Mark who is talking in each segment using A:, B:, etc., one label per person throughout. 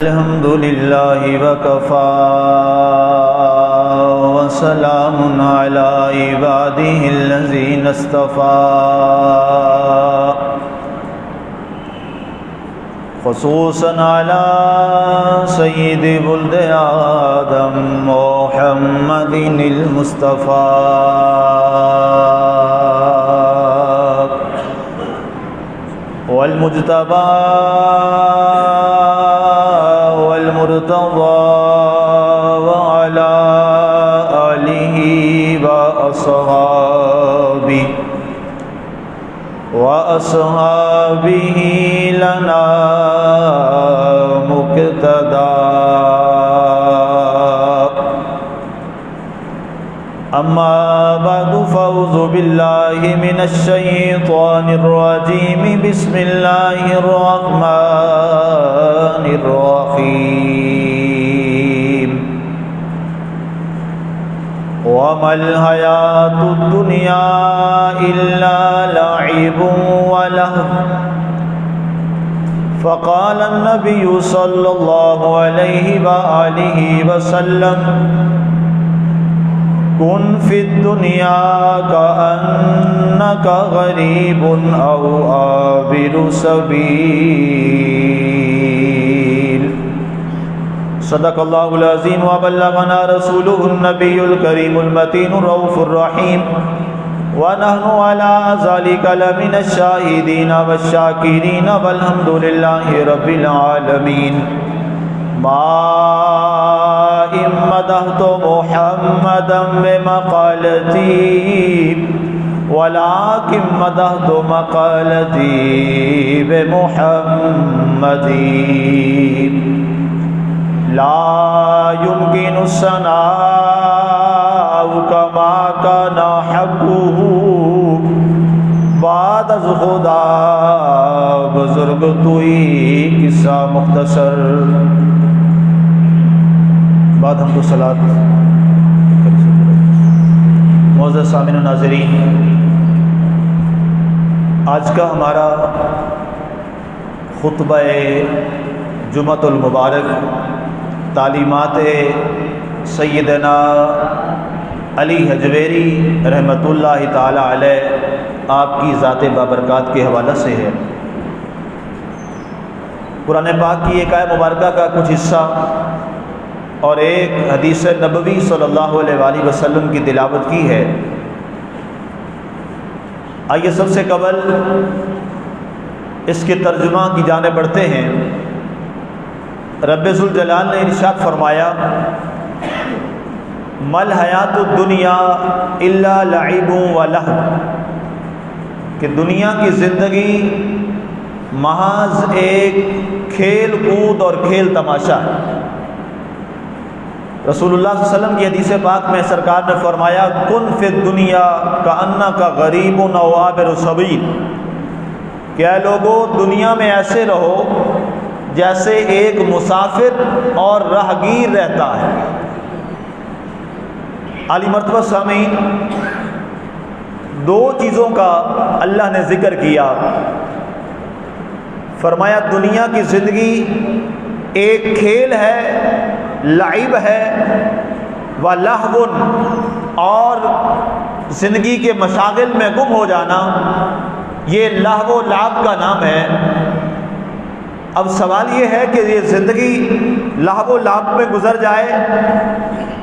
A: الحمد للہ وکفى وسلام علی عبادہ الذین اصطفى خصوصا علی سید ولد آدم محمد المصطفى والمجتبى والمرتضى وعلى آلہ وأصحابہ لنا مقتدى اما بعد فاعوذ باللہ من الشیطان الرجیم بسم اللہ الرحمن الرحیم وما الحیاة الدنیا الا لعب ولہو فقال النبی صلی اللہ علیہ وآلہ وسلم کن فی الدنیا کأنک غریب او عابر سبیل صدق اللہ العظیم وبلغنا رسولہ النبی الکریم المتین الرؤوف الرحیم ونحن على ذلك لمن الشاہدین والشاکرین والحمد للہ رب العالمین ما مدحت محمدا بمقالتی ولكن مدحت مقالتی بمحمد لا يمكن الثناء كما كان حقه بعد از خدا بزرگ توئی قصہ مختصر بعد ہم کو صلاۃ معزز سامعین و ناظرین، آج کا ہمارا خطبہ جمعۃ المبارک تعلیمات سیدنا علی حجویری رحمۃ اللہ تعالی علیہ آپ کی ذات بابرکات کے حوالہ سے ہے۔ قرآن پاک کی ایک آیت مبارکہ کا کچھ حصہ اور ایک حدیث نبوی صلی اللہ علیہ وآلہ وسلم کی تلاوت کی ہے۔ آئیے سب سے قبل اس کے ترجمہ کی جانب بڑھتے ہیں۔ رب ذوالجلال نے ارشاد فرمایا مل حیات الدنیا الا لعب ولہو، کہ دنیا کی زندگی محض ایک کھیل کود اور کھیل تماشا ہے۔ رسول اللہ صلی اللہ علیہ وسلم کی حدیث پاک میں سرکار نے فرمایا کن فی الدنیا کأنک غریب او عابر سبیل، کہ اے لوگو دنیا میں ایسے رہو جیسے ایک مسافر اور راہگیر رہتا ہے۔ عالی مرتبہ سامعین، دو چیزوں کا اللہ نے ذکر کیا۔ فرمایا دنیا کی زندگی ایک کھیل ہے، لعب ہے، ولہو، اور زندگی کے مشاغل میں گم ہو جانا یہ لہو و لعب کا نام ہے۔ اب سوال یہ ہے کہ یہ زندگی لہو و لعب میں گزر جائے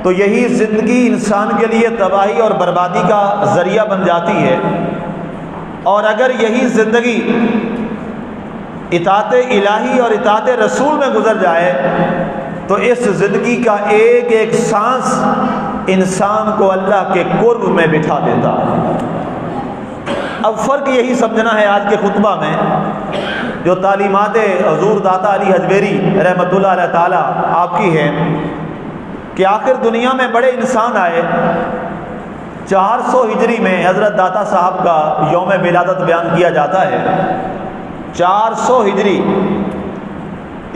A: تو یہی زندگی انسان کے لیے تباہی اور بربادی کا ذریعہ بن جاتی ہے، اور اگر یہی زندگی اطاعت الہی اور اطاعت رسول میں گزر جائے تو اس زندگی کا ایک ایک سانس انسان کو اللہ کے قرب میں بٹھا دیتا ہے۔ اب فرق یہی سمجھنا ہے آج کے خطبہ میں جو تعلیمات حضور داتا علی حجویری رحمۃ اللہ علیہ تعالی آپ کی ہے، کہ آخر دنیا میں بڑے انسان آئے۔ 400 ہجری میں حضرت داتا صاحب کا یوم ولادت بیان کیا جاتا ہے۔ 400 ہجری،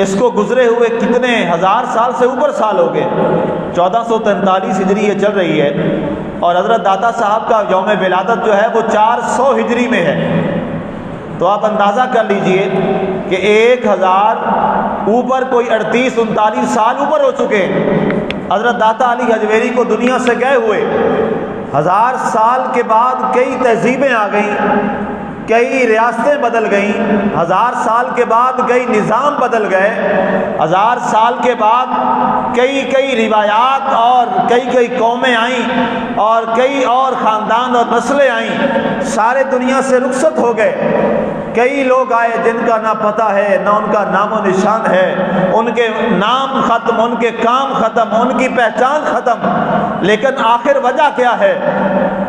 A: اس کو گزرے ہوئے کتنے ہزار سال سے اوپر سال ہو گئے۔ 1443 ہجری یہ چل رہی ہے، اور حضرت داتا صاحب کا یوم ولادت جو ہے وہ 400 ہجری میں ہے۔ تو آپ اندازہ کر لیجئے کہ 1000 اوپر کوئی 38-39 سال اوپر ہو چکے ہیں حضرت داتا علی حجویری کو دنیا سے گئے ہوئے۔ 1000 سال کے بعد کئی تہذیبیں آ گئیں، کئی ریاستیں بدل گئیں، 1000 سال کے بعد کئی نظام بدل گئے، 1000 سال کے بعد کئی روایات اور کئی قومیں آئیں اور کئی اور خاندان اور نسلیں آئیں، سارے دنیا سے رخصت ہو گئے۔ کئی لوگ آئے جن کا نہ پتہ ہے نہ ان کا نام و نشان ہے، ان کے نام ختم، ان کے کام ختم، ان کی پہچان ختم، لیکن آخر وجہ کیا ہے؟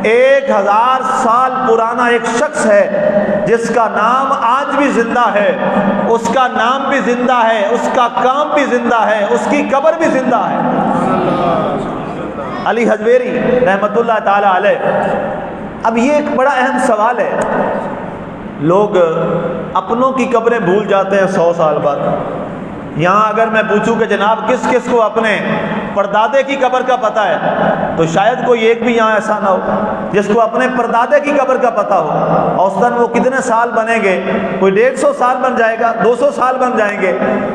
A: 1000 سال پرانا ایک شخص ہے جس کا نام آج بھی زندہ ہے، اس کا نام بھی زندہ ہے، اس کا کام بھی زندہ ہے، اس کی قبر بھی زندہ ہے، علی حجویری رحمت اللہ تعالی علیہ۔ اب یہ ایک بڑا اہم سوال ہے، لوگ اپنوں کی قبریں بھول جاتے ہیں 100 سال بعد۔ یہاں اگر میں پوچھوں کہ جناب کس کس کو اپنے پردادے کی قبر کا پتہ ہے، تو شاید کوئی ایک بھی یہاں ایسا نہ ہو جس کو اپنے پردادے کی قبر کا پتہ ہو۔ اوسطاً وہ کتنے سال بنیں گے؟ کوئی 150 سال بن جائے گا، 200 سال بن جائیں گے،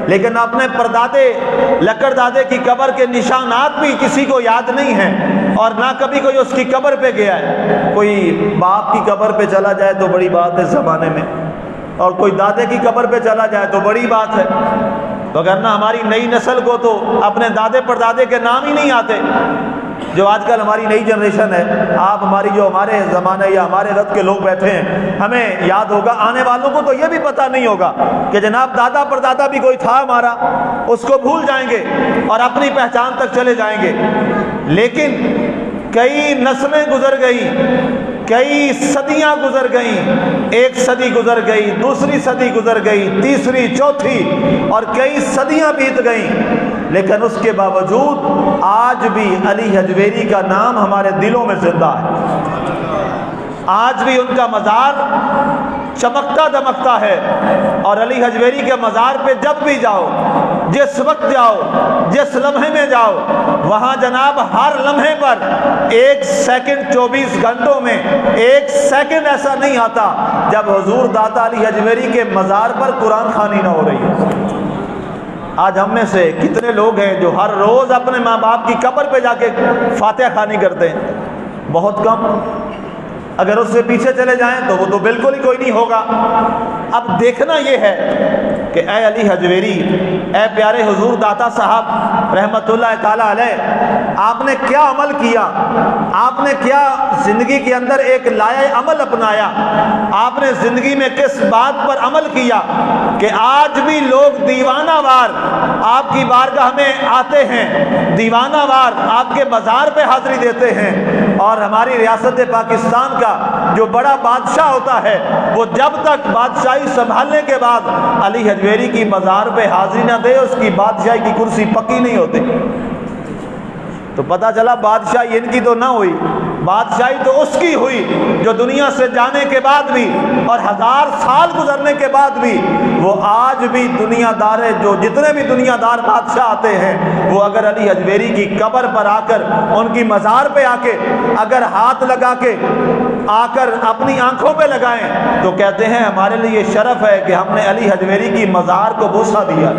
A: لیکن اپنے پردادے لکڑ دادے کی قبر کے نشانات بھی کسی کو یاد نہیں ہیں، اور نہ کبھی کوئی اس کی قبر پہ گیا ہے۔ کوئی باپ کی قبر پہ چلا جائے تو بڑی بات ہے اس زمانے میں، اور کوئی دادے کی قبر پہ چلا جائے تو بڑی بات ہے، وگرنہ ہماری نئی نسل کو تو اپنے دادے پردادے کے نام ہی نہیں آتے۔ جو آج کل ہماری نئی جنریشن ہے، آپ ہماری جو ہمارے زمانے یا ہمارے رت کے لوگ بیٹھے ہیں، ہمیں یاد ہوگا، آنے والوں کو تو یہ بھی پتہ نہیں ہوگا کہ جناب دادا پردادا بھی کوئی تھا ہمارا، اس کو بھول جائیں گے اور اپنی پہچان تک چلے جائیں گے۔ لیکن کئی نسلیں گزر گئیں، کئی صدیاں گزر گئیں، ایک صدی گزر گئی، دوسری صدی گزر گئی، تیسری، چوتھی، اور کئی صدیاں بیت گئیں، لیکن اس کے باوجود آج بھی علی حجویری کا نام ہمارے دلوں میں زندہ ہے۔ آج بھی ان کا مزار چمکتا دمکتا ہے، اور علی حجویری کے مزار پہ جب بھی جاؤ، جس وقت جاؤ، جس لمحے میں جاؤ، وہاں جناب ہر لمحے پر 1 سیکنڈ 24 گھنٹوں میں 1 سیکنڈ ایسا نہیں آتا جب حضور داتا علی حجویری کے مزار پر قرآن خوانی نہ ہو رہی ہے۔ آج ہم میں سے کتنے لوگ ہیں جو ہر روز اپنے ماں باپ کی قبر پہ جا کے فاتحہ خوانی کرتے ہیں؟ بہت کم۔ اگر اس سے پیچھے چلے جائیں تو وہ تو بالکل ہی کوئی نہیں ہوگا۔ اب دیکھنا یہ ہے کہ اے علی حجویری، اے پیارے حضور داتا صاحب رحمت اللہ تعالی علیہ، آپ نے کیا عمل کیا، آپ نے کیا زندگی کے اندر ایک لائے عمل اپنایا، آپ نے زندگی میں کس بات پر عمل کیا کہ آج بھی لوگ دیوانہ وار آپ کی بارگاہ میں آتے ہیں، دیوانہ وار آپ کے مزار پہ حاضری دیتے ہیں، اور ہماری ریاست پاکستان کا جو بڑا بادشاہ ہوتا ہے وہ جب تک بادشاہی سنبھالنے کے بعد علی حجویری کی مزار پہ حاضری نہ دے اس کی بادشاہی کی کرسی پکی نہیں ہوتی۔ تو پتہ چلا بادشاہی ان کی تو نہ ہوئی، بادشاہی تو اس کی ہوئی جو دنیا سے جانے کے بعد بھی اور 1000 سال گزرنے کے بعد بھی وہ آج بھی دنیا دار ہے۔ جو جتنے بھی دنیا دار بادشاہ آتے ہیں وہ اگر علی حجویری کی قبر پر آ کر، ان کی مزار پہ آ کے اگر ہاتھ لگا کے آ کر اپنی آنکھوں پہ لگائیں تو کہتے ہیں ہمارے لیے شرف ہے کہ ہم نے علی حجویری کی مزار کو بوسہ دیا۔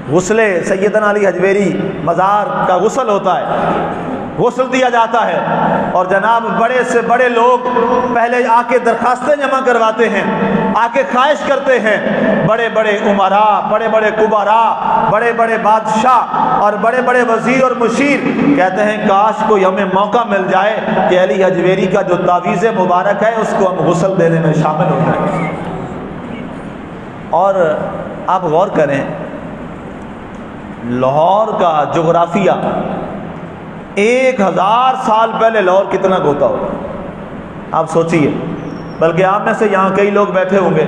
A: غسل سیدنا علی حجویری مزار کا غسل ہوتا ہے، غسل دیا جاتا ہے، اور جناب بڑے سے بڑے لوگ پہلے آ کے درخواستیں جمع کرواتے ہیں، آ کے خواہش کرتے ہیں، بڑے بڑے امراء، بڑے بڑے کبراء، بڑے بڑے بادشاہ اور بڑے بڑے وزیر اور مشیر کہتے ہیں کاش کوئی ہمیں موقع مل جائے کہ علی حجویری کا جو تعویذ مبارک ہے اس کو ہم غسل دینے میں شامل ہو جائیں۔ اور آپ غور کریں لاہور کا جغرافیہ، 1000 سال پہلے لاہور کتنا ہوتا ہوگا آپ سوچئے۔ بلکہ آپ میں سے یہاں کئی لوگ بیٹھے ہوں گے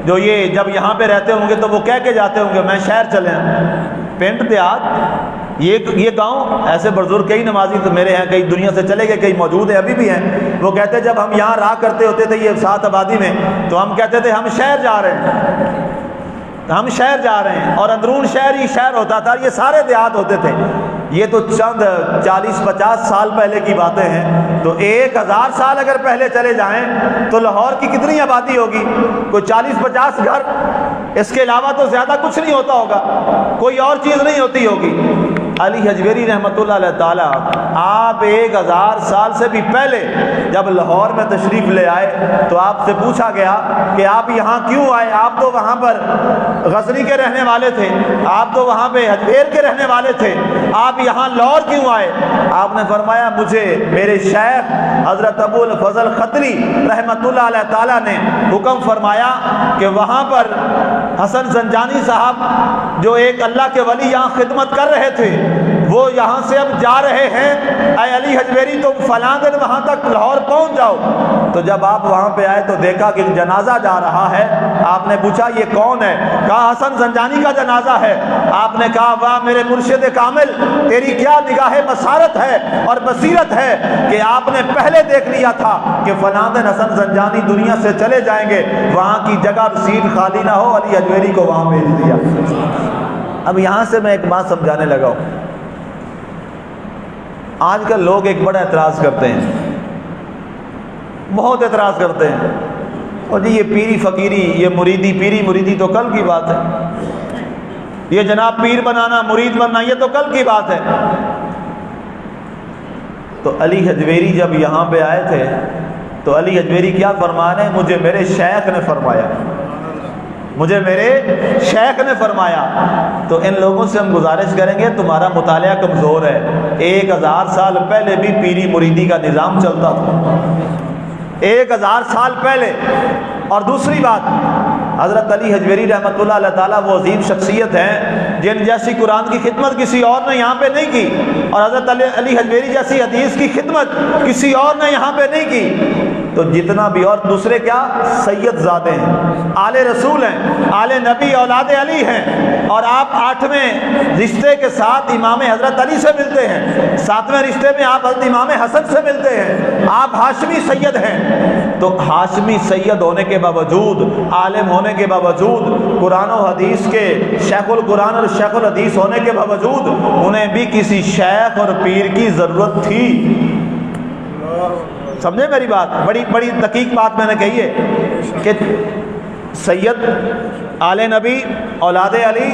A: جو یہ جب یہاں پہ رہتے ہوں گے تو وہ کہہ کے جاتے ہوں گے میں شہر چلے ہیں، پنڈ دیہات یہ گاؤں ایسے بزرگ کئی نمازی تو میرے ہیں، کئی دنیا سے چلے گئے، کئی موجود ہیں ابھی بھی ہیں، وہ کہتے جب ہم یہاں رہا کرتے ہوتے تھے یہ 7 آبادی میں تو ہم کہتے تھے ہم شہر جا رہے ہیں، ہم شہر جا رہے ہیں، اور اندرون شہر ہی شہر ہوتا تھا، یہ سارے دیہات ہوتے تھے۔ یہ تو چند 40-50 سال پہلے کی باتیں ہیں، تو 1000 سال اگر پہلے چلے جائیں تو لاہور کی کتنی آبادی ہوگی؟ کوئی 40-50 گھر، اس کے علاوہ تو زیادہ کچھ نہیں ہوتا ہوگا، کوئی اور چیز نہیں ہوتی ہوگی۔ علی حجویری رحمۃ اللہ علیہ تعالیٰ آپ 1000 سال سے بھی پہلے جب لاہور میں تشریف لے آئے تو آپ سے پوچھا گیا کہ آپ یہاں کیوں آئے؟ آپ تو وہاں پر غزنی کے رہنے والے تھے، آپ تو وہاں پہ اجمیر کے رہنے والے تھے، آپ یہاں لاہور کیوں آئے؟ آپ نے فرمایا مجھے میرے شیخ حضرت ابو الفضل خطری رحمۃ اللہ علیہ تعالیٰ نے حکم فرمایا کہ وہاں پر حسن زنجانی صاحب جو ایک اللہ کے ولی یہاں خدمت کر رہے تھے، وہ یہاں سے اب جا رہے ہیں، اے علی حجویری تم فلاں دن وہاں تک لاہور پہنچ جاؤ۔ تو جب آپ وہاں پہ آئے تو دیکھا کہ جنازہ جا رہا ہے۔ آپ نے پوچھا یہ کون ہے؟ کہا حسن زنجانی کا جنازہ ہے۔ آپ نے کہا واہ میرے مرشد کامل، تیری کیا نگاہ بصارت ہے اور بصیرت ہے کہ آپ نے پہلے دیکھ لیا تھا کہ فلاں دن حسن زنجانی دنیا سے چلے جائیں گے، وہاں کی جگہ سیٹ خالی نہ ہو، علی حجویری کو وہاں بھیج دیا۔ اب یہاں سے میں ایک بات سمجھانے لگا ہوں۔ آج کل لوگ ایک بڑا اعتراض کرتے ہیں، بہت اعتراض کرتے ہیں، اور جی یہ پیری فقیری، یہ مریدی پیری مریدی تو کل کی بات ہے، یہ جناب پیر بنانا مرید بننا یہ تو کل کی بات ہے۔ تو علی حجویری جب یہاں پہ آئے تھے تو علی حجویری کیا فرما رہے ہیں؟ مجھے میرے شیخ نے فرمایا، مجھے میرے شیخ نے فرمایا۔ تو ان لوگوں سے ہم گزارش کریں گے تمہارا مطالعہ کمزور ہے، 1000 سال پہلے بھی پیری مریدی کا نظام چلتا تھا، 1000 سال پہلے۔ اور دوسری بات، حضرت علی حجویری رحمۃ اللہ علیہ تعالیٰ وہ عظیم شخصیت ہیں جن جیسی قرآن کی خدمت کسی اور نے یہاں پہ نہیں کی، اور حضرت علی حجویری جیسی حدیث کی خدمت کسی اور نے یہاں پہ نہیں کی۔ تو جتنا بھی اور دوسرے کیا سید زادے ہیں، آل رسول ہیں، آل نبی اولاد علی ہیں، اور آپ 8ویں رشتے کے ساتھ امام حضرت علی سے ملتے ہیں، 7ویں رشتے میں آپ حضرت امام حسن سے ملتے ہیں، آپ ہاشمی سید ہیں۔ تو ہاشمی سید ہونے کے باوجود، عالم ہونے کے باوجود، قرآن و حدیث کے شیخ القرآن اور شیخ الحدیث ہونے کے باوجود انہیں بھی کسی شیخ اور پیر کی ضرورت تھی۔ سمجھے میری بات؟ بڑی بڑی دقیق بات میں نے کہی ہے کہ سید آل نبی اولاد علی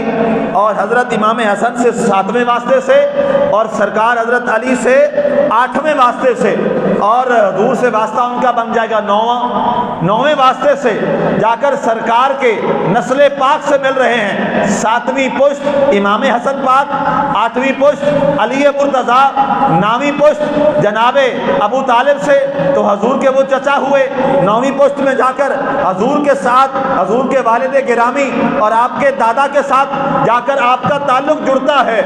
A: اور حضرت امام حسن سے 7ویں واسطے سے، اور سرکار حضرت علی سے 8ویں واسطے سے، اور حضور سے واسطہ ان کا بن جائے گا 9ویں واسطے سے، جا کر سرکار کے نسل پاک سے مل رہے ہیں۔ 7ویں پشت امام حسن پاک، 8ویں پشت علی مرتضیٰ، 9ویں پشت جناب ابو طالب سے، تو حضور کے وہ چچا ہوئے۔ 9ویں پشت میں جا کر حضور کے ساتھ، حضور کے والد گرامی اور آپ کے دادا کے ساتھ جا کر آپ کا تعلق جڑتا ہے،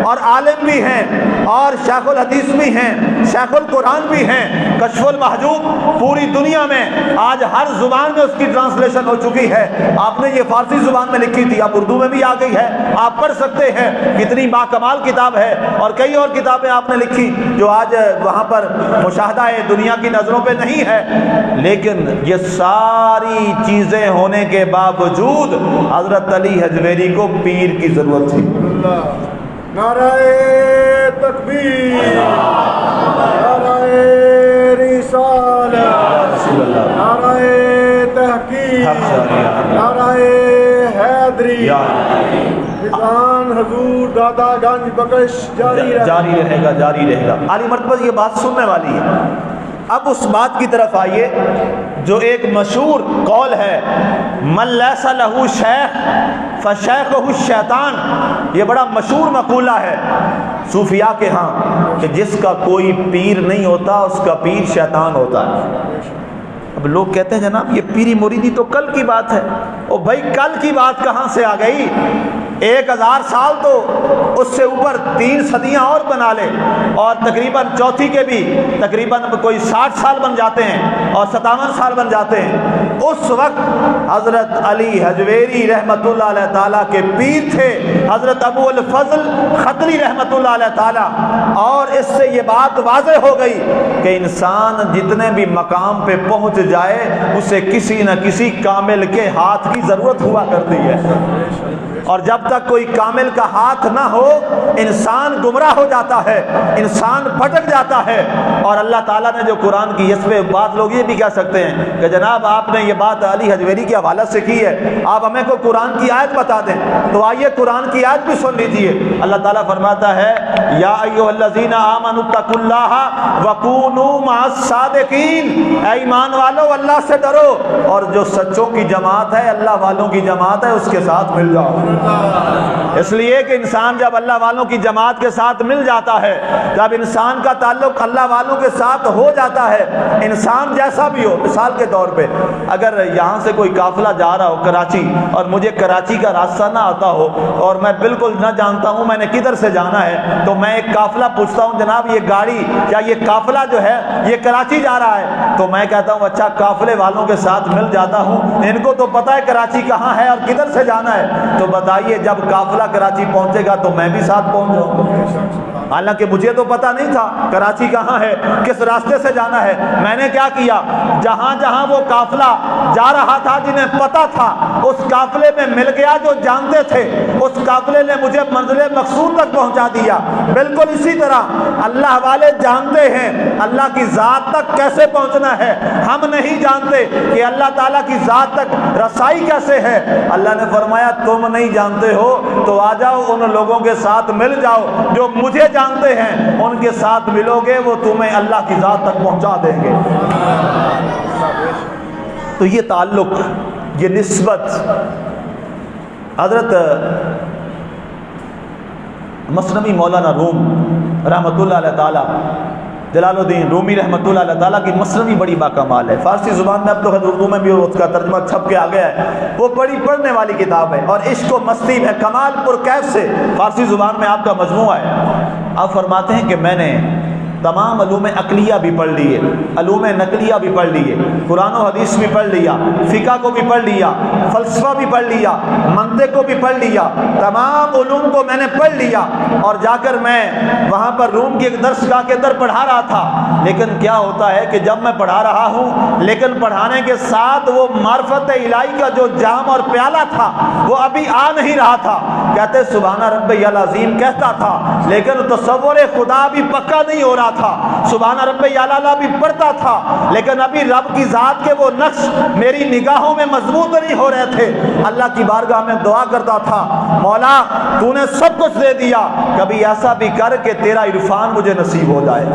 A: اور عالم بھی ہیں، اور شیخ الحدیث بھی ہیں، شیخ القرآن بھی ہیں۔ کشف المحجوب پوری دنیا میں آج ہر زبان میں اس کی ٹرانسلیشن ہو چکی ہے۔ آپ نے یہ فارسی زبان میں لکھی تھی، اب اردو میں بھی آ گئی ہے، آپ پڑھ سکتے ہیں، کتنی باکمال کتاب ہے۔ اور کئی اور کتابیں آپ نے لکھی جو آج وہاں پر مشاہدہ ہے، دنیا کی نظروں پہ نہیں ہے، لیکن یہ ساری چیزیں ہونے کے باوجود حضرت علی حجویری کو پیر کی ضرورت تھی۔
B: نعرہ تکبیر، نعرہ رسالت، نعرہ تحقیق، نعرہ حیدری، نظام حضور دادا گنج بخش جاری
A: رہے گا، جاری رہے گا۔ عالی مرتبہ یہ بات سننے والی ہے۔ اب اس بات کی طرف آئیے جو ایک مشہور قول ہے، من لیس لہ شیخ فشیخہ الشیطان، یہ بڑا مشہور مقولہ ہے صوفیاء کے ہاں کہ جس کا کوئی پیر نہیں ہوتا اس کا پیر شیطان ہوتا ہے۔ اب لوگ کہتے ہیں جناب یہ پیری مریدی تو کل کی بات ہے۔ او بھائی کل کی بات کہاں سے آ گئی؟ 1000 سال تو اس سے اوپر 3 صدیاں اور بنا لے، اور تقریباً چوتھی کے بھی تقریباً کوئی 60 سال بن جاتے ہیں اور 57 سال بن جاتے ہیں۔ اس وقت حضرت علی حجویری رحمۃ اللہ علیہ تعالیٰ کے پیر تھے حضرت ابو الفضل خطری رحمۃ اللہ علیہ تعالیٰ۔ اور اس سے یہ بات واضح ہو گئی کہ انسان جتنے بھی مقام پہ پہنچ جائے اسے کسی نہ کسی کامل کے ہاتھ کی ضرورت ہوا کرتی ہے۔ اور جب تک کوئی کامل کا ہاتھ نہ ہو انسان گمراہ ہو جاتا ہے، انسان بھٹک جاتا ہے۔ اور اللہ تعالیٰ نے جو قرآن کی، اس پہ بعض لوگ یہ بھی کہہ سکتے ہیں کہ جناب آپ نے یہ بات علی حجویری کے حوالے سے کی ہے، آپ ہمیں کوئی قرآن کی آیت بتا دیں۔ تو آئیے قرآن کی آیت بھی سن لیجئے۔ اللہ تعالیٰ فرماتا ہے یا ایھا الذین آمنوا اتقوا اللہ وکونوا مع الصادقین، اے ایمان والو اللہ سے ڈرو اور جو سچوں کی جماعت ہے، اللہ والوں کی جماعت ہے، اس کے ساتھ مل جاؤ۔ اس لیے کہ انسان جب اللہ والوں کی جماعت کے ساتھ مل جاتا ہے، جب انسان کا تعلق اللہ والوں کے ساتھ ہو جاتا ہے، انسان جیسا بھی ہو، مثال کے طور پہ اگر یہاں سے کوئی قافلہ جا رہا ہو کراچی اور مجھے کراچی کا راستہ نہ آتا ہو اور میں بالکل نہ جانتا ہوں میں نے کدھر سے جانا ہے، تو میں ایک قافلہ پوچھتا ہوں جناب یہ گاڑی یا یہ قافلہ جو ہے یہ کراچی جا رہا ہے، تو میں کہتا ہوں اچھا قافلے والوں کے ساتھ مل جاتا ہوں، ان کو تو پتہ ہے کراچی کہاں ہے اور کدھر سے جانا ہے، تو بتائیے جب قافلہ کراچی پہنچے گا تو میں بھی ساتھ پہنچ جاؤں گا۔ حالانکہ مجھے تو پتہ نہیں تھا کراچی کہاں ہے، کس راستے سے جانا ہے۔ میں نے کیا کیا، جہاں جہاں وہ قافلہ جا رہا تھا جنہیں پتہ تھا اس قافلے میں مل گیا، جو جانتے تھے اس قافلے نے مجھے منزل مقصود تک پہنچا دیا۔ بالکل اسی طرح اللہ والے جانتے ہیں اللہ کی ذات تک کیسے پہنچنا ہے، ہم نہیں جانتے کہ اللہ تعالیٰ کی ذات تک رسائی کیسے ہے۔ اللہ نے فرمایا تم نہیں جانتے ہو تو آ جاؤ ان لوگوں کے ساتھ مل جاؤ جو مجھے جانتے ہیں، ان کے ساتھ ملو گے وہ تمہیں اللہ کی ذات تک پہنچا دیں گے۔ تو یہ تعلق، یہ نسبت، حضرت مثنوی مولانا روم رحمۃ اللہ علیہ تعالیٰ، جلال الدین رومی رحمۃ اللہ علیہ تعالیٰ کی مثنوی بڑی باکمال ہے۔ فارسی زبان میں اب تو اردو میں بھی اس کا ترجمہ چھپ کے آ گیا ہے، وہ بڑی پڑھنے والی کتاب ہے، اور عشق و مستی میں کمال پر کیف سے فارسی زبان میں آپ کا مجموعہ ہے۔ آپ فرماتے ہیں کہ میں نے تمام علوم عقلیہ بھی پڑھ لیے، علوم نقلیہ بھی پڑھ لیے، قرآن و حدیث بھی پڑھ لیا، فقہ کو بھی پڑھ لیا، فلسفہ بھی پڑھ لیا، منطق کو بھی پڑھ لیا، تمام علوم کو میں نے پڑھ لیا، اور جا کر میں وہاں پر روم کی ایک درس گاہ کے اندر پڑھا رہا تھا۔ لیکن کیا ہوتا ہے کہ جب میں پڑھا رہا ہوں لیکن پڑھانے کے ساتھ وہ معرفت الہی کا جو جام اور پیالہ تھا وہ ابھی آ نہیں رہا تھا۔ کہتے سبحان ربی العظیم کہتا تھا لیکن تصور خدا بھی پکا نہیں ہو رہا تھا، سبحان ربی الاعلیٰ بھی پڑھتا تھا لیکن ابھی رب کی ذات کے وہ نقش میری نگاہوں میں مضبوط نہیں ہو رہے تھے۔ اللہ کی بارگاہ میں دعا کرتا تھا، مولا تو نے سب کچھ دے دیا، کبھی ایسا بھی کر کہ تیرا عرفان مجھے نصیب ہو جائے،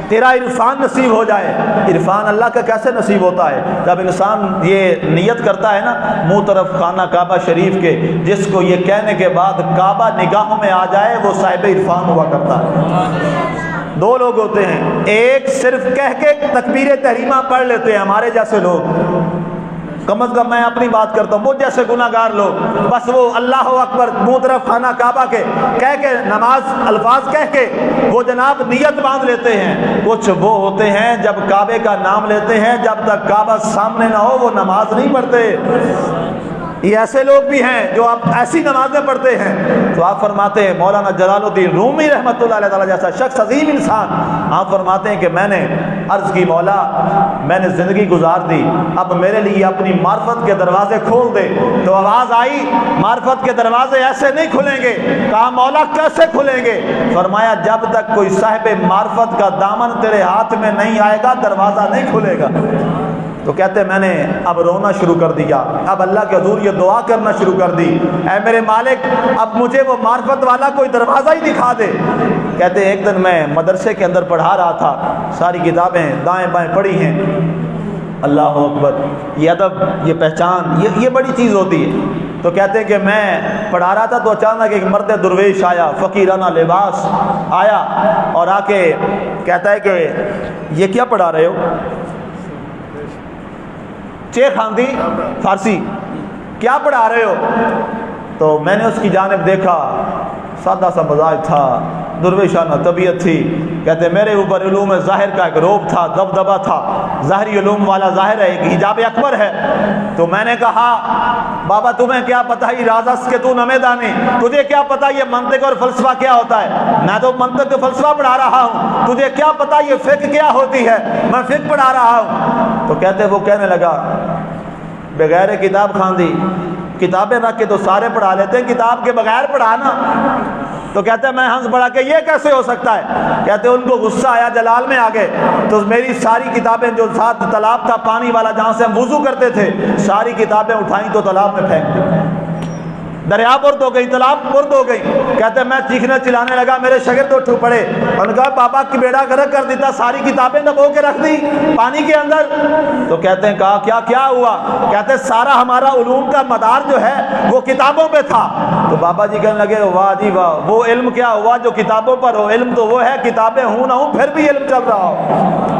A: تیرا عرفان نصیب ہو جائے۔ عرفان اللہ کا کیسے نصیب ہوتا ہے؟ جب انسان یہ نیت کرتا ہے نا منہ طرف خانہ کعبہ شریف کے، جس کو یہ کہنے کے بعد کعبہ نگاہوں میں آ جائے وہ صاحب عرفان ہوا کرتا ہے۔ دو لوگ ہوتے ہیں، ایک صرف کہہ کے تکبیر تحریمہ پڑھ لیتے ہیں، ہمارے جیسے لوگ، کم از کم میں اپنی بات کرتا ہوں، وہ جیسے گناہ گار لوگ بس وہ اللہ اکبر منہ طرف خانہ کعبہ کے کہہ کے نماز الفاظ کہہ کے وہ جناب نیت باندھ لیتے ہیں۔ کچھ وہ ہوتے ہیں جب کعبے کا نام لیتے ہیں جب تک کعبہ سامنے نہ ہو وہ نماز نہیں پڑھتے۔ یہ ایسے لوگ بھی ہیں جو آپ ایسی نمازیں پڑھتے ہیں۔ تو آپ فرماتے ہیں مولانا جلال الدین رومی رحمۃ اللہ علیہ تعالیٰ جیسا شخص، عظیم انسان، آپ فرماتے ہیں کہ میں نے عرض کی مولا میں نے زندگی گزار دی، اب میرے لیے اپنی معرفت کے دروازے کھول دے۔ تو آواز آئی معرفت کے دروازے ایسے نہیں کھلیں گے۔ کہا مولا کیسے کھلیں گے؟ فرمایا جب تک کوئی صاحب معرفت کا دامن تیرے ہاتھ میں نہیں آئے گا دروازہ نہیں کھلے گا۔ تو کہتے میں نے اب رونا شروع کر دیا، اب اللہ کے حضور یہ دعا کرنا شروع کر دی، اے میرے مالک اب مجھے وہ معرفت والا کوئی دروازہ ہی دکھا دے۔ کہتے ایک دن میں مدرسے کے اندر پڑھا رہا تھا، ساری کتابیں دائیں بائیں پڑھی ہیں، اللہ اکبر، یہ ادب، یہ پہچان، یہ بڑی چیز ہوتی ہے۔ تو کہتے ہیں کہ میں پڑھا رہا تھا تو اچانک ایک مرد درویش آیا، فقیرانہ لباس آیا اور آ کے کہتا ہے کہ یہ کیا پڑھا رہے ہو؟ چیخ آندھی فارسی، کیا پڑھا رہے ہو؟ تو میں نے اس کی جانب دیکھا، سادہ سا مزاج تھا، درویشانہ طبیعت تھی۔ کہتے میرے اوپر علوم ظاہر کا ایک روب تھا، دبدبہ تھا، ظاہری علوم والا ظاہر ہے، ایک حجاب اکبر ہے۔ تو میں نے کہا بابا تمہیں کیا پتہ یہ رازس کے تو نمے دانے، تجھے کیا پتہ یہ منطق اور فلسفہ کیا ہوتا ہے؟ میں تو منطق اور فلسفہ پڑھا رہا ہوں، تجھے کیا پتہ یہ فقہ کیا ہوتی ہے؟ میں فقہ پڑھا رہا ہوں۔ تو کہتے وہ کہنے لگا بغیر کتاب خواندی کتابیں رکھ کے تو سارے پڑھا لیتے ہیں، کتاب کے بغیر پڑھانا۔ تو کہتے ہیں میں ہنس پڑھا کہ یہ کیسے ہو سکتا ہے؟ کہتے ہیں ان کو غصہ آیا، جلال میں آ گئے، تو میری ساری کتابیں جو ساتھ تالاب تھا پانی والا جہاں سے ہم وضو کرتے تھے، ساری کتابیں اٹھائیں تو تالاب میں پھینک دی، دریا برد ہو گئی، تالاب برد ہو گئی۔ کہتے ہیں میں چیخنے چلانے لگا، میرے شاگرد اٹھ پڑے، انہوں نے کہا بابا کی بیڑا غرق کر دیتا، ساری کتابیں دبو کے رکھ دی پانی کے اندر۔ تو کہتے ہیں کہا کیا ہوا؟ کہتے ہیں سارا ہمارا علوم کا مدار جو ہے وہ کتابوں پہ تھا۔ تو بابا جی کہنے لگے واہ جی واہ، وہ علم کیا ہوا جو کتابوں پر ہو؟ علم تو وہ ہے کتابیں ہوں نہ ہوں پھر بھی علم چل رہا ہو۔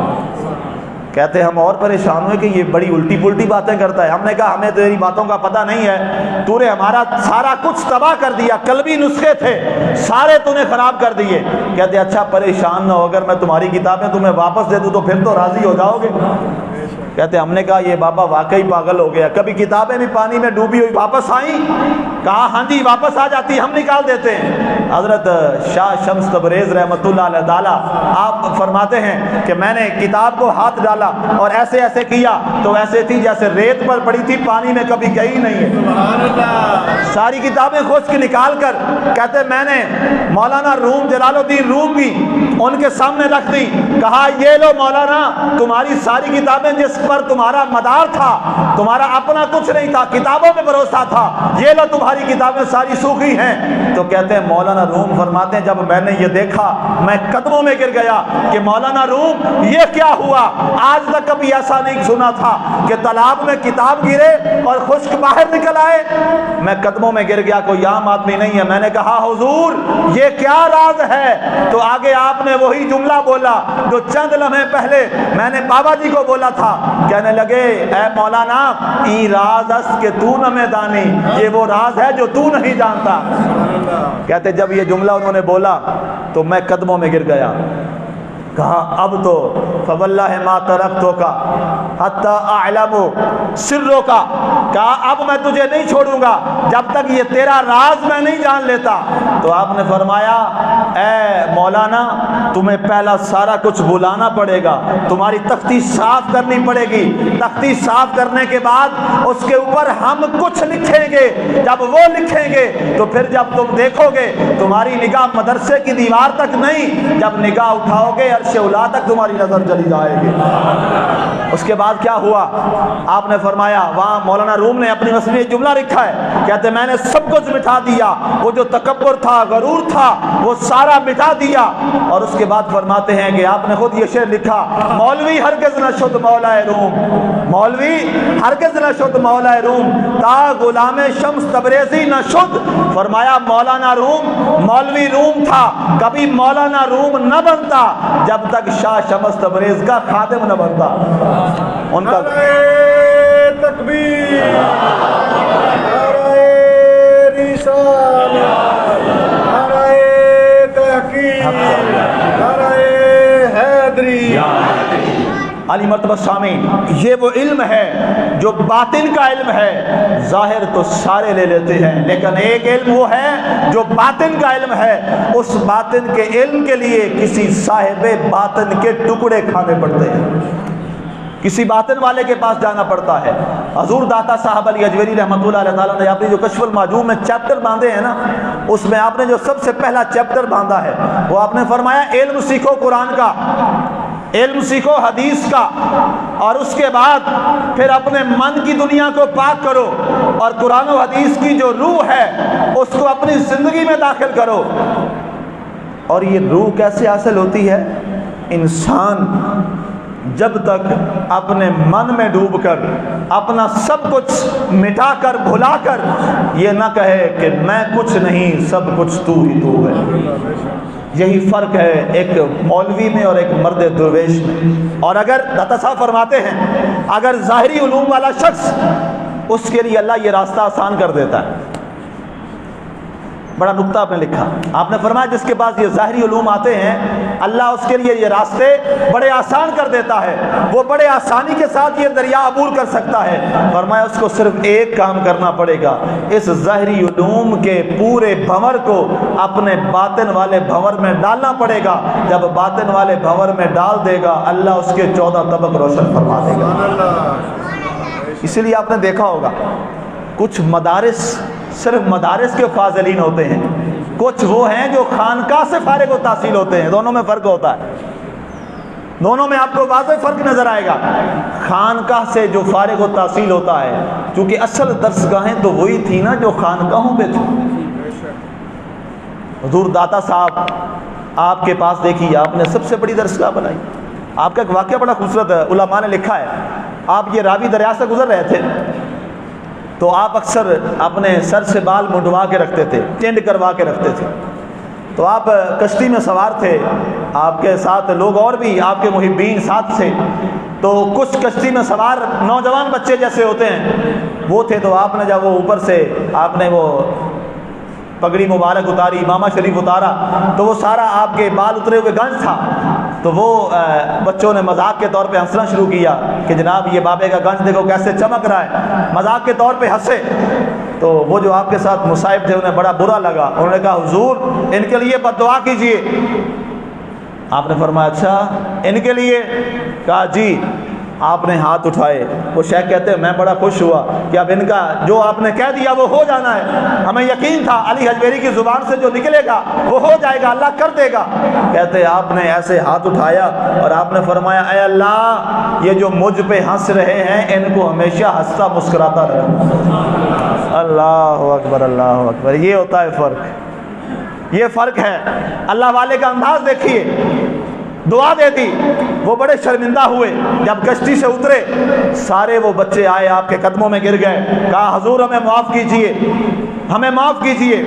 A: کہتے ہیں ہم اور پریشان ہوئے کہ یہ بڑی الٹی پلٹی باتیں کرتا ہے۔ ہم نے کہا ہمیں تیری باتوں کا پتہ نہیں ہے، تو نے ہمارا سارا کچھ تباہ کر دیا، قلبی نسخے تھے سارے تو نے خراب کر دیے۔ کہتے ہیں اچھا پریشان نہ ہو، اگر میں تمہاری کتابیں تمہیں واپس دے دوں تو پھر تو راضی ہو جاؤ گے؟ کہتے ہم نے کہا یہ بابا واقعی پاگل ہو گیا، کبھی کتابیں بھی پانی میں ڈوبی ہوئی واپس آئیں؟ کہا ہاں جی واپس آ جاتی، ہم نکال دیتے ہیں۔ حضرت شاہ شمس تبریز رحمۃ اللہ علیہ تعالیٰ آپ فرماتے ہیں کہ میں نے کتاب کو ہاتھ ڈالا اور ایسے ایسے کیا تو ایسے تھی جیسے ریت پر پڑی تھی، پانی میں کبھی گئی نہیں ہے۔
B: سبحان اللہ۔
A: ساری کتابیں خشک نکال کر کہتے میں نے مولانا روم جلال الدین روم کی ان کے سامنے رکھ دی، کہا یہ لو مولانا تمہاری ساری کتابیں جس پر تمہارا مدار تھا، تمہارا اپنا کچھ نہیں تھا، کتابوں پہ بھروسہ تھا، یہ لو تمہاری کتابیں ساری سوکھی ہیں۔ تو کہتے ہیں مولانا روم فرماتے ہیں جب میں نے یہ دیکھا میں قدموں میں گر گیا کہ مولانا روم یہ کیا ہوا؟ آج تک کبھی ایسا نہیں سنا تھا کہ تالاب میں کتاب گرے اور خشک باہر نکل آئے۔ میں قدموں میں گر گیا، کوئی عام آدمی نہیں ہے۔ میں نے کہا حضور یہ کیا راز ہے؟ تو آگے آپ نے وہی جملہ بولا جو چند لمحے پہلے میں نے بابا جی کو بولا تھا۔ کہنے لگے اے مولانا ای راز است کہ تو نہ میں دانی، یہ وہ راز ہے جو تو نہیں جانتا۔ کہتے جب یہ جملہ انہوں نے بولا تو میں قدموں میں گر گیا، کہا اب تو فواللہ ما ترکتو کا حتی اعلم سروں کا، کہا اب میں تجھے نہیں چھوڑوں گا جب تک یہ تیرا راز میں نہیں جان لیتا۔ تو آپ نے فرمایا اے مولانا تمہیں پہلا سارا کچھ بلانا پڑے گا، تمہاری تختی صاف کرنی پڑے گی، تختی صاف کرنے کے بعد اس کے اوپر ہم کچھ لکھیں گے، جب وہ لکھیں گے تو پھر جب تم دیکھو گے تمہاری نگاہ مدرسے کی دیوار تک نہیں، جب نگاہ اٹھاؤ گے عرش اولا تک تمہاری نظر چلی جائے گی۔ اس کے بعد کیا ہوا؟ آپ نے فرمایا وہاں مولانا روم نے اپنی مسئلے جملہ لکھا ہے، کہتے میں نے سب کچھ مٹا دیا، وہ جو تکبر تھا غرور تھا وہ سارا مٹا دیا۔ اور اس کے بعد فرماتے ہیں کہ آپ نے خود یہ شعر لکھا، مولوی ہرگز نہ شد مولا روم، مولوی ہرگز نہ شد مولا روم، تا غلام شمس تبریزی نہ شد۔ فرمایا مولانا روم مولوی روم تھا، کبھی مولانا روم نہ بنتا جب تک شاہ شمس تبریز کا خادم نہ بنتا۔ ان کا
B: نعرہ تکبیر، نعرہ رسالت، نعرہ تحقیق، نعرہ حیدری۔
A: علی مرتبہ سامعین، یہ وہ علم ہے جو باطن کا علم ہے، ظاہر تو سارے لے لیتے ہیں لیکن ایک علم وہ ہے جو باطن کا علم ہے، اس باطن کے علم کے لیے کسی صاحب باطن کے ٹکڑے کھانے پڑتے ہیں، کسی باطن والے کے پاس جانا پڑتا ہے۔ حضور داتا صاحب علی اجویری رحمۃ اللہ علیہ تعالیٰ نے آپ نے جو کشف المعجوب میں چیپٹر باندھے ہیں نا، اس میں آپ نے جو سب سے پہلا چیپٹر باندھا ہے وہ آپ نے فرمایا علم سیکھو قرآن کا، علم سیکھو حدیث کا، اور اس کے بعد پھر اپنے من کی دنیا کو پاک کرو اور قرآن و حدیث کی جو روح ہے اس کو اپنی زندگی میں داخل کرو۔ اور یہ روح کیسے حاصل ہوتی ہے؟ انسان جب تک اپنے من میں ڈوب کر اپنا سب کچھ مٹا کر بھلا کر یہ نہ کہے کہ میں کچھ نہیں سب کچھ تو ہی تو ہے۔ یہی فرق ہے ایک مولوی میں اور ایک مرد درویش میں۔ اور اگر داتا صاحب فرماتے ہیں اگر ظاہری علوم والا شخص، اس کے لیے اللہ یہ راستہ آسان کر دیتا ہے۔ بڑا نکتہ آپ نے لکھا، آپ نے فرمایا جس کے پاس یہ ظاہری علوم آتے ہیں اللہ اس کے لیے یہ راستے بڑے آسان کر دیتا ہے، وہ بڑے آسانی کے ساتھ یہ دریا عبور کر سکتا ہے۔ فرمایا اس کو صرف ایک کام کرنا پڑے گا، اس ظاہری علوم کے پورے بھنور کو اپنے باطن والے بھنور میں ڈالنا پڑے گا۔ جب باطن والے بھنور میں ڈال دے گا اللہ اس کے 14 طبق روشن فرما دے گا۔ اسی لیے آپ نے دیکھا ہوگا کچھ مدارس صرف مدارس کے فاضلین ہوتے ہیں، کچھ وہ ہیں جو خانقاہ سے فارغ و تحصیل ہوتے ہیں، دونوں میں فرق ہوتا ہے، دونوں میں آپ کو واضح فرق نظر آئے گا۔ خانقاہ سے جو فارغ و تحصیل ہوتا ہے، کیونکہ اصل درسگاہیں تو وہی تھی نا جو خانقاہوں پہ تھی۔ حضور داتا صاحب آپ کے پاس دیکھیے، آپ نے سب سے بڑی درسگاہ بنائی۔ آپ کا ایک واقعہ بڑا خوبصورت ہے، علماء نے لکھا ہے، آپ یہ راوی دریا سے گزر رہے تھے تو آپ اکثر اپنے سر سے بال منڈوا کے رکھتے تھے، ٹینڈ کروا کے رکھتے تھے۔ تو آپ کشتی میں سوار تھے، آپ کے ساتھ لوگ اور بھی آپ کے محبین ساتھ تھے، تو کچھ کشتی میں سوار نوجوان بچے جیسے ہوتے ہیں وہ تھے، تو آپ نے جب وہ اوپر سے آپ نے وہ پگڑی مبارک اتاری، امامہ شریف اتارا، تو وہ سارا آپ کے بال اترے ہوئے گنج تھا، تو وہ بچوں نے مذاق کے طور پہ ہنسنا شروع کیا کہ جناب یہ بابے کا گنج دیکھو کیسے چمک رہا ہے، مذاق کے طور پہ ہنسے۔ تو وہ جو آپ کے ساتھ مصاحب تھے انہیں بڑا برا لگا، انہوں نے کہا حضور ان کے لیے بد دعا کیجئے۔ آپ نے فرمایا اچھا ان کے لیے؟ کہا جی۔ آپ نے ہاتھ اٹھائے، وہ شیخ کہتے ہیں میں بڑا خوش ہوا کہ اب ان کا جو آپ نے کہہ دیا وہ ہو جانا ہے، ہمیں یقین تھا علی حجویری کی زبان سے جو نکلے گا وہ ہو جائے گا، اللہ کر دے گا۔ کہتے ہیں آپ نے ایسے ہاتھ اٹھایا اور آپ نے فرمایا اے اللہ یہ جو مجھ پہ ہنس رہے ہیں ان کو ہمیشہ ہنستا مسکراتا رہے۔ اللہ اکبر، اللہ اکبر۔ یہ ہوتا ہے فرق، یہ فرق ہے۔ اللہ والے کا انداز دیکھیے، دعا دے دی، وہ بڑے شرمندہ ہوئے، جب کشتی سے اترے سارے وہ بچے آئے آپ کے قدموں میں گر گئے، کہا حضور ہمیں معاف کیجئے، ہمیں معاف کیجئے۔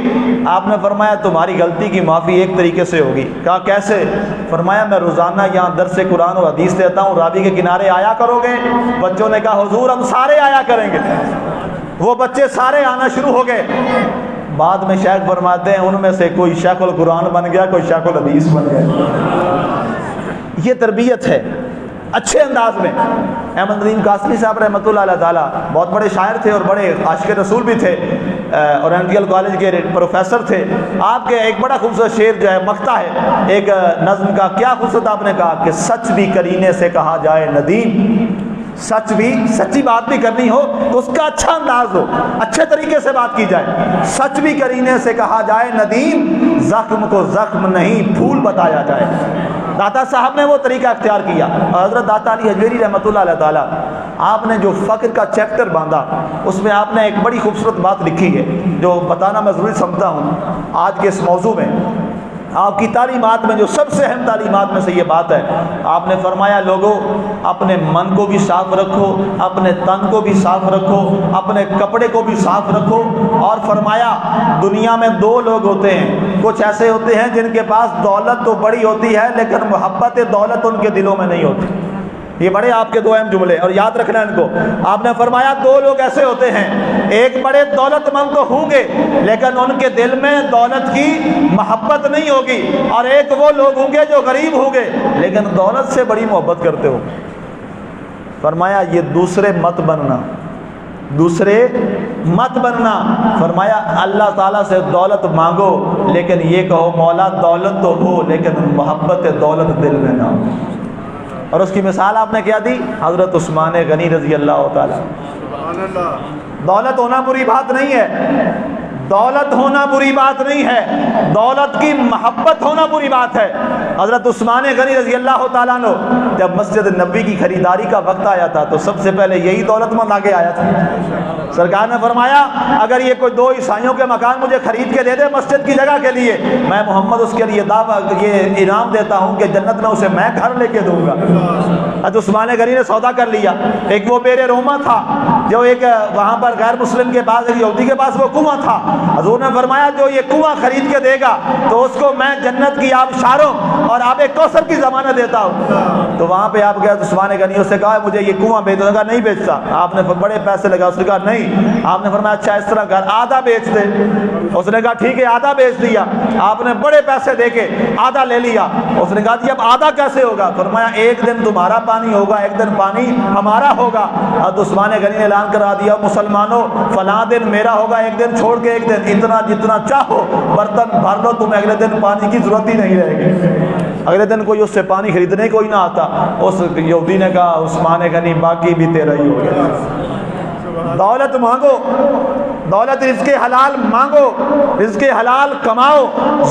A: آپ نے فرمایا تمہاری غلطی کی معافی ایک طریقے سے ہوگی۔ کہا کیسے؟ فرمایا میں روزانہ یہاں درس قرآن و حدیث دیتا ہوں، راوی کے کنارے آیا کرو گے؟ بچوں نے کہا حضور ہم سارے آیا کریں گے۔ وہ بچے سارے آنا شروع ہو گئے۔ بعد میں شیخ فرماتے ہیں ان میں سے کوئی شیخ القرآن بن گیا، کوئی شیخ الحدیث بن گیا۔ یہ تربیت ہے اچھے انداز میں۔ احمد ندیم قاسمی صاحب رحمۃ اللہ علیہ تعالیٰ بہت بڑے شاعر تھے اور بڑے عاشق رسول بھی تھے، اورینٹیل کالج کے پروفیسر تھے۔ آپ کے ایک بڑا خوبصورت شعر جو ہے مقطع ہے ایک نظم کا، کیا خوبصورت آپ نے کہا کہ سچ بھی کرینے سے کہا جائے ندیم، سچ بھی، سچی بات بھی کرنی ہو تو اس کا اچھا انداز ہو، اچھے طریقے سے بات کی جائے۔ سچ بھی کرینے سے کہا جائے ندیم، زخم کو زخم نہیں پھول بتایا جائے۔ داتا صاحب نے وہ طریقہ اختیار کیا، اور حضرت داتا علی حجویری رحمۃ اللہ علیہ تعالیٰ آپ نے جو فقر کا چیپٹر باندھا اس میں آپ نے ایک بڑی خوبصورت بات لکھی ہے جو بتانا میں ضروری سمجھتا ہوں آج کے اس موضوع میں۔ آپ کی تعلیمات میں جو سب سے اہم تعلیمات میں سے یہ بات ہے، آپ نے فرمایا لوگوں اپنے من کو بھی صاف رکھو، اپنے تن کو بھی صاف رکھو، اپنے کپڑے کو بھی صاف رکھو، اور فرمایا دنیا میں دو لوگ ہوتے ہیں، کچھ ایسے ہوتے ہیں جن کے پاس دولت تو بڑی ہوتی ہے لیکن محبت دولت ان کے دلوں میں نہیں ہوتی۔ یہ بڑے آپ کے دو اہم جملے، اور یاد رکھنا ان کو۔ آپ نے فرمایا دو لوگ ایسے ہوتے ہیں، ایک بڑے دولت مند تو ہوں گے لیکن ان کے دل میں دولت کی محبت نہیں ہوگی، اور ایک وہ لوگ ہوں گے جو غریب ہوں گے لیکن دولت سے بڑی محبت کرتے ہوں گے۔ فرمایا یہ دوسرے مت بننا، دوسرے مت بننا۔ فرمایا اللہ تعالیٰ سے دولت مانگو لیکن یہ کہو مولا دولت تو ہو لیکن محبت دولت دل میں نہ ہو۔ اور اس کی مثال آپ نے کیا دی؟ حضرت عثمان غنی رضی اللہ تعالیٰ۔
B: سبحان اللہ۔
A: دولت ہونا بری بات نہیں ہے، دولت ہونا بری بات نہیں ہے، دولت کی محبت ہونا بری بات ہے۔ حضرت عثمان غنی رضی اللہ تعالیٰ عنہ جب مسجد نبوی کی خریداری کا وقت آیا تھا تو سب سے پہلے یہی دولت مند آگے آیا تھا۔ سرکار نے فرمایا اگر یہ کوئی دو عیسائیوں کے مکان مجھے خرید کے دے دے مسجد کی جگہ کے لیے، میں محمد اس کے لیے یہ انعام دیتا ہوں کہ جنت میں اسے میں گھر لے کے دوں گا۔ حضرت عثمان غنی نے سودا کر لیا۔ ایک وہ بیر روما تھا جو ایک وہاں پر غیر مسلم کے پاس، ایک یہودی کے پاس وہ کنواں تھا۔ حضور نے فرمایا جو یہ کنواں خرید کے دے گا تو اس کو میں جنت کی آبشاروں اور آب کوثر کی ضمانت دیتا ہوں۔ تو وہاں پہ آپ گئے عثمان غنی سے کہا مجھے یہ کنواں بیچ دو، نہیں بیچتا۔ آپ نے بڑے پیسے لگا، اس نے کہا نہیں۔ آپ نے فرمایا اچھا اس طرح گھر آدھا بیچ دے۔ اس نے کہا ٹھیک ہے آدھا بیچ دیا۔ آپ نے بڑے پیسے دے کے آدھا لے لیا۔ اس نے کہا جی اب آدھا کیسے ہوگا؟ فرمایا ایک دن تمہارا پانی ہوگا، ایک دن پانی ہمارا ہوگا۔ حضرت عثمان غنی نے اعلان کرا دیا مسلمانوں فلاں دن میرا ہوگا، ایک دن چھوڑ کے ایک دن، اتنا جتنا چاہو برتن بھر لو، تمہیں اگلے دن پانی کی ضرورت ہی نہیں رہے گی۔ اگلے دن کوئی اس سے پانی خریدنے کوئی نہ آتا۔ اس یہودی نے کہا عثمان غنی باقی بھی تیرا ہی ہو گیا۔ دولت مانگو دولت رزق حلال مانگو، رزق حلال کماؤ،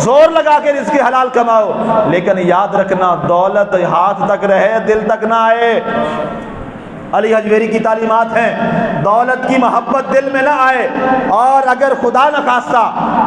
A: زور لگا کے رزق حلال کماؤ، لیکن یاد رکھنا دولت ہاتھ تک رہے، دل تک نہ آئے۔ علی حجویری کی تعلیمات ہیں، دولت کی محبت دل میں نہ آئے، اور اگر خدا نہ خواستہ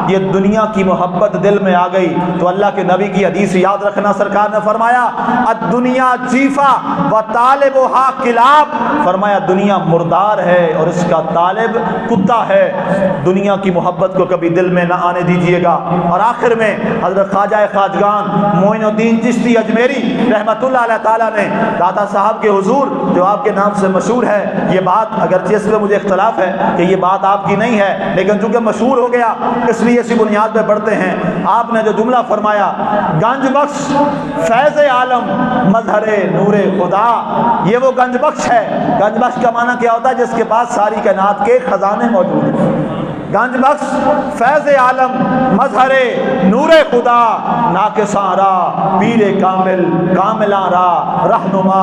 A: یہ دنیا کی محبت دل میں آ گئی تو اللہ کے نبی کی حدیث یاد رکھنا، سرکار نے فرمایا الدنیا جیفا و طالبھا کلاب، فرمایا دنیا مردار ہے اور اس کا طالب کتا ہے۔ دنیا کی محبت کو کبھی دل میں نہ آنے دیجیے گا۔ اور آخر میں حضرت خواجہ خواجگان معین الدین چشتی اجمیری رحمۃ اللہ علیہ تعالیٰ نے داتا صاحب کے حضور جو آپ کے نام سے مشہور ہے، یہ بات اگرچہ اس پہ مجھے اختلاف ہے کہ یہ بات آپ کی نہیں ہے، لیکن چونکہ مشہور ہو گیا اس لیے اسی بنیاد پہ پڑھتے ہیں۔ آپ نے جو جملہ فرمایا گنج بخش فیض عالم مظہر نور خدا، یہ وہ گنج بخش ہے۔ گنج بخش کا معنی کیا ہوتا ہے؟ جس کے پاس ساری کائنات کے خزانے موجود ہیں۔ گنج بخش فیض عالم مظہر نور خدا، ناقصاں را پیر کامل کاملاں را رہنما،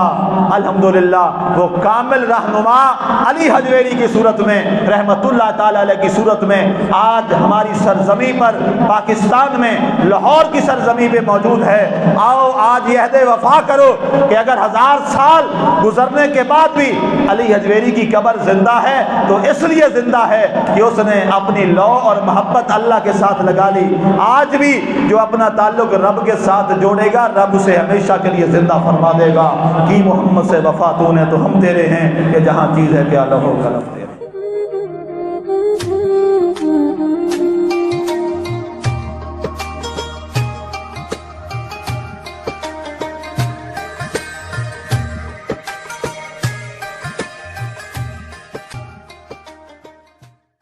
A: الحمدللہ وہ کامل رہنما علی حجویری کی صورت میں رحمت اللہ تعالی علیہ کی صورت میں آج ہماری سرزمین پر پاکستان میں لاہور کی سرزمین پہ موجود ہے۔ آؤ آج یہ عہد وفا کرو کہ اگر 1000 سال گزرنے کے بعد بھی علی حجویری کی قبر زندہ ہے تو اس لیے زندہ ہے کہ اس نے اپنی لو اور محبت اللہ کے ساتھ لگا لی۔ آج بھی جو اپنا تعلق رب کے ساتھ جوڑے گا رب اسے ہمیشہ کے لیے زندہ فرما دے گا۔ کی محمد سے وفا تو نے تو ہم تیرے ہیں کہ جہاں چیز ہے کیا لہو قلم تیرا۔